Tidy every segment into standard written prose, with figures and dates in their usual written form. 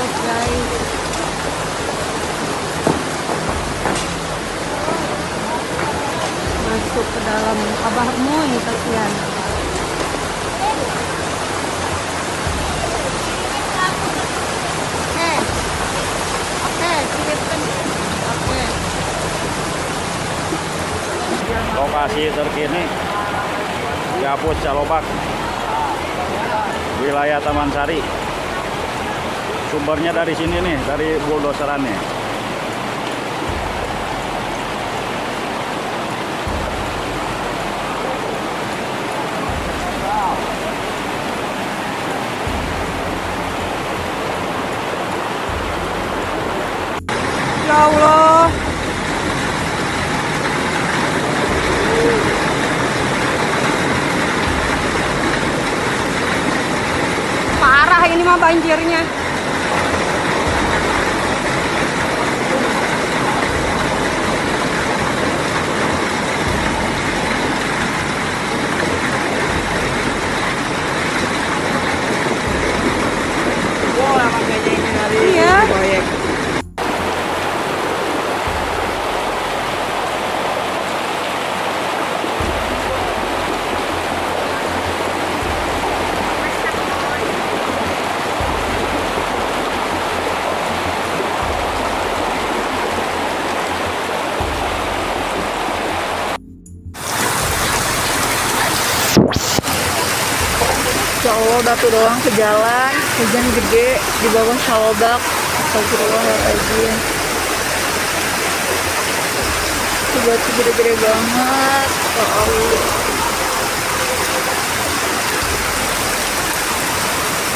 tutup guys. Masuk ke dalam Abah Muy kasihan. Lokasi terkini Gapus Calobak, wilayah Taman Sari. Sumbernya dari sini nih, dari buldoserannya. Ya Allah. Parah ini mah banjirnya. Wow, emang kayaknya ini dari Iya. proyek. Ya Allah, batu doang ke jalan, hujan gede di bawah Calobak. Astagfirullahaladzim. Itu batu gede-gede banget. Ya Allah.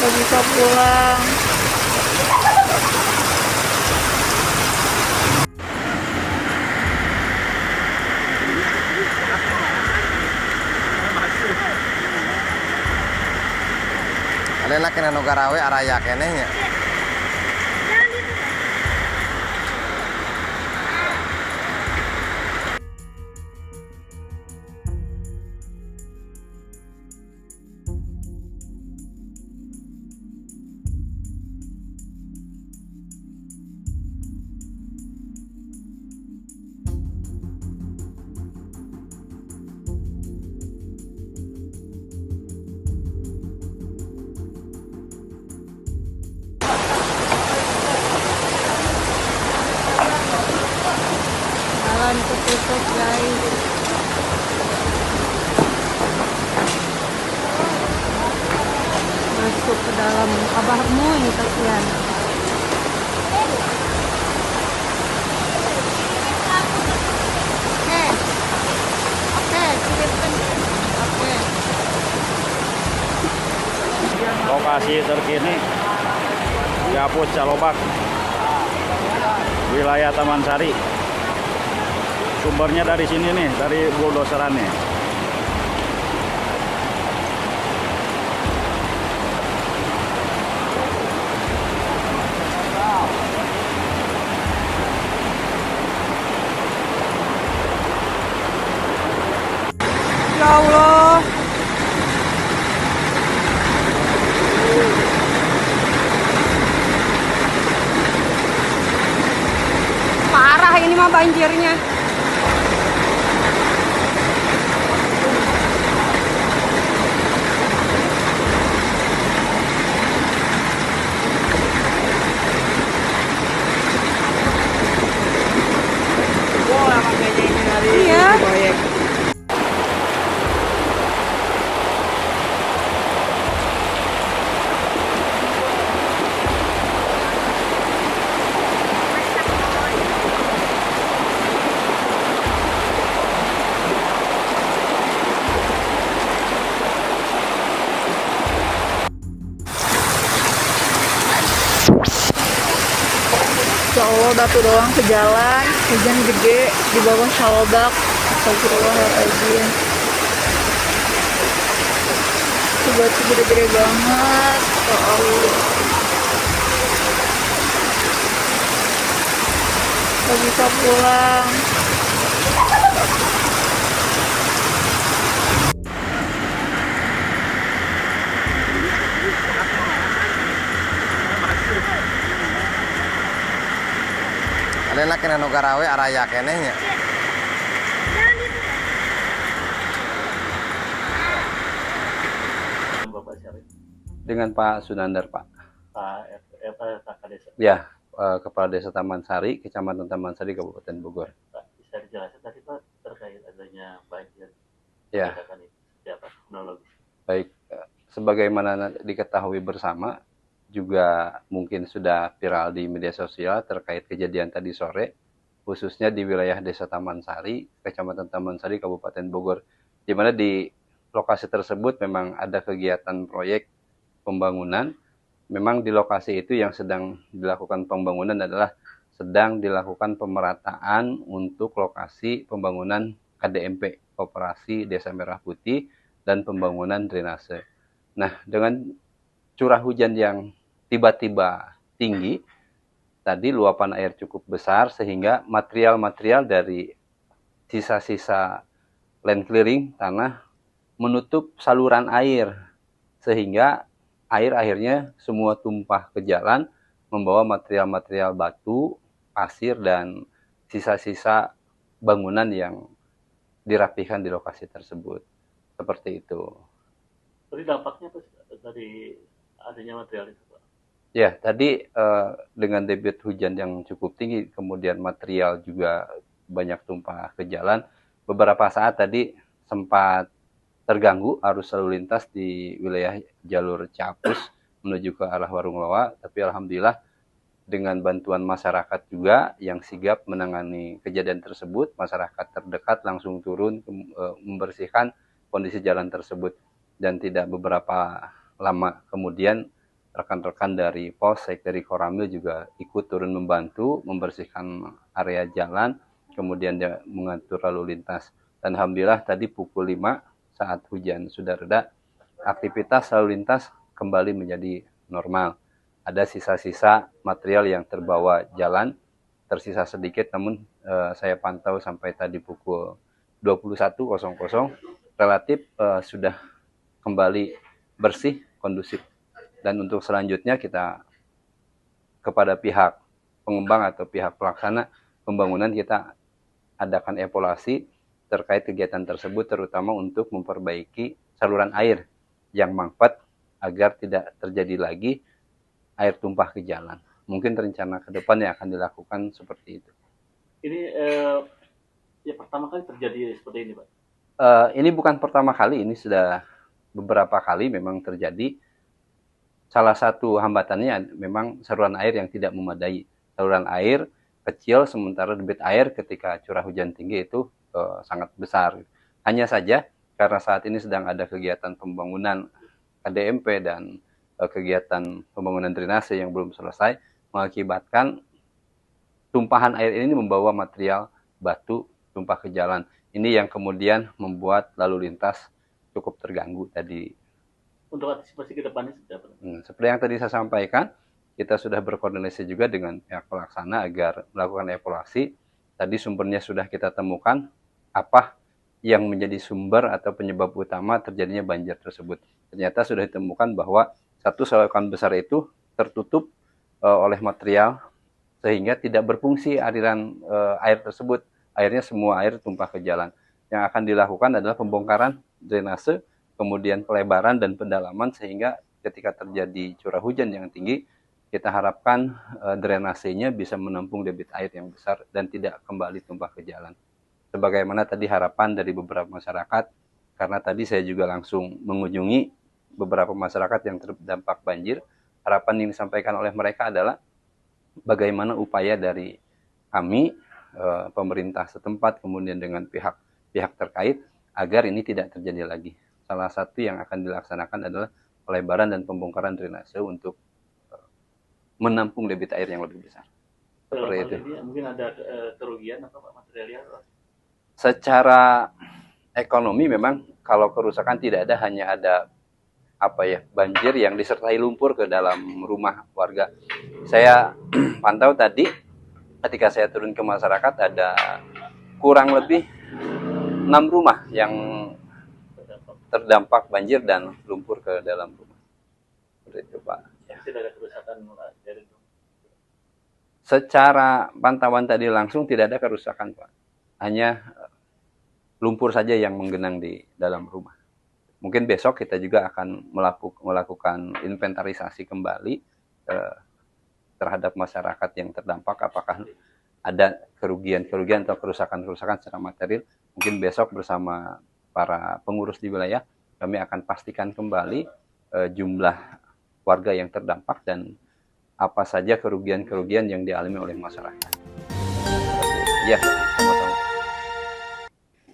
Gak bisa pulang. Alena kena nogarawe araya kenehnya. Jalan ketutup guys. Masuk ke dalam Abah Muy kasihan. Lokasi terkini Gapus Calobak, wilayah Taman Sari. Sumbernya dari sini nih, dari buldoserannya. Ya Allah. Parah ini mah banjirnya. Wow, emang kayaknya ini dari Iya. proyek. Ya Allah, batu doang ke jalan, hujan gede di bawah Calobak. Astagfirullahaladzim. Itu batu gede-gede banget. Ya Allah. Gak bisa pulang. Ada nak kena Garawe araya kene nya. Bapak siapa? Dengan Pak Sunandar, Pak. Pak Kades. Ya, Kepala Desa Taman Sari, Kecamatan Taman Sari, Kabupaten Bogor. Pak, bisa dijelaskan tadi Pak terkait adanya banjir. Ya, Katakan itu siapa? Kronologis. baik. Sebagaimana diketahui bersama, juga mungkin sudah viral di media sosial terkait kejadian tadi sore, khususnya di wilayah Desa Taman Sari, Kecamatan Taman Sari, Kabupaten Bogor, di mana di lokasi tersebut memang ada kegiatan proyek pembangunan. Memang di lokasi itu yang sedang dilakukan pembangunan adalah sedang dilakukan pemerataan untuk lokasi pembangunan KDMP, Koperasi Desa Merah Putih, dan pembangunan drainase. Nah, dengan curah hujan yang tiba-tiba tinggi, tadi luapan air cukup besar sehingga material-material dari sisa-sisa land clearing tanah menutup saluran air, sehingga air akhirnya semua tumpah ke jalan, membawa material-material batu, pasir, dan sisa-sisa bangunan yang dirapihkan di lokasi tersebut. Seperti itu. Jadi dampaknya apa dari adanya material itu Pak? Ya, tadi dengan debit hujan yang cukup tinggi, kemudian material juga banyak tumpah ke jalan, beberapa saat tadi sempat terganggu arus lalu lintas di wilayah jalur Capus menuju ke arah Warung Loa, tapi alhamdulillah dengan bantuan masyarakat juga yang sigap menangani kejadian tersebut, masyarakat terdekat langsung turun membersihkan kondisi jalan tersebut, dan tidak beberapa lama kemudian rekan-rekan dari Polsek, dari Koramil juga ikut turun membantu membersihkan area jalan, kemudian dia mengatur lalu lintas. Dan alhamdulillah tadi pukul 5 saat hujan sudah reda, aktivitas lalu lintas kembali menjadi normal. Ada sisa-sisa material yang terbawa jalan, tersisa sedikit, namun saya pantau sampai tadi pukul 21.00 relatif sudah kembali bersih, kondusif. Dan untuk selanjutnya kita kepada pihak pengembang atau pihak pelaksana pembangunan kita adakan evaluasi terkait kegiatan tersebut, terutama untuk memperbaiki saluran air yang mampet agar tidak terjadi lagi air tumpah ke jalan. Mungkin rencana ke depan yang akan dilakukan seperti itu. Ini ya pertama kali terjadi seperti ini Pak? Ini bukan pertama kali, ini sudah beberapa kali memang terjadi. Salah satu hambatannya memang saluran air yang tidak memadai. Saluran air kecil, sementara debit air ketika curah hujan tinggi itu sangat besar. Hanya saja karena saat ini sedang ada kegiatan pembangunan KDMP dan kegiatan pembangunan drainase yang belum selesai, mengakibatkan tumpahan air ini membawa material batu tumpah ke jalan. Ini yang kemudian membuat lalu lintas cukup terganggu tadi. Untuk antisipasi ke depannya seperti apa? Seperti yang tadi saya sampaikan, kita sudah berkoordinasi juga dengan pihak pelaksana agar melakukan evaluasi. Tadi sumbernya sudah kita temukan, apa yang menjadi sumber atau penyebab utama terjadinya banjir tersebut. Ternyata sudah ditemukan bahwa satu selokan besar itu tertutup oleh material sehingga tidak berfungsi aliran air tersebut. Airnya semua air tumpah ke jalan. Yang akan dilakukan adalah pembongkaran drainase, kemudian pelebaran dan pendalaman, sehingga ketika terjadi curah hujan yang tinggi, kita harapkan drainasenya bisa menampung debit air yang besar dan tidak kembali tumpah ke jalan. Sebagaimana tadi harapan dari beberapa masyarakat, karena tadi saya juga langsung mengunjungi beberapa masyarakat yang terdampak banjir, harapan yang disampaikan oleh mereka adalah bagaimana upaya dari kami, pemerintah setempat, kemudian dengan pihak terkait, agar ini tidak terjadi lagi. Salah satu yang akan dilaksanakan adalah pelebaran dan pembongkaran drainase untuk menampung debit air yang lebih besar. Seperti itu. Ini mungkin ada kerugian atau materialnya? Secara ekonomi memang kalau kerusakan tidak ada, hanya ada banjir yang disertai lumpur ke dalam rumah warga. Saya pantau tadi ketika saya turun ke masyarakat, ada kurang lebih 6 rumah yang terdampak banjir dan lumpur ke dalam rumah. Seperti itu Pak. Tidak ada kerusakan dari secara pantauan tadi langsung tidak ada kerusakan, Pak. Hanya lumpur saja yang menggenang di dalam rumah. Mungkin besok kita juga akan melakukan inventarisasi kembali terhadap masyarakat yang terdampak, apakah ada kerugian-kerugian atau kerusakan-kerusakan secara material. Mungkin besok bersama para pengurus di wilayah kami akan pastikan kembali jumlah warga yang terdampak dan apa saja kerugian-kerugian yang dialami oleh masyarakat. Ya, sama-sama.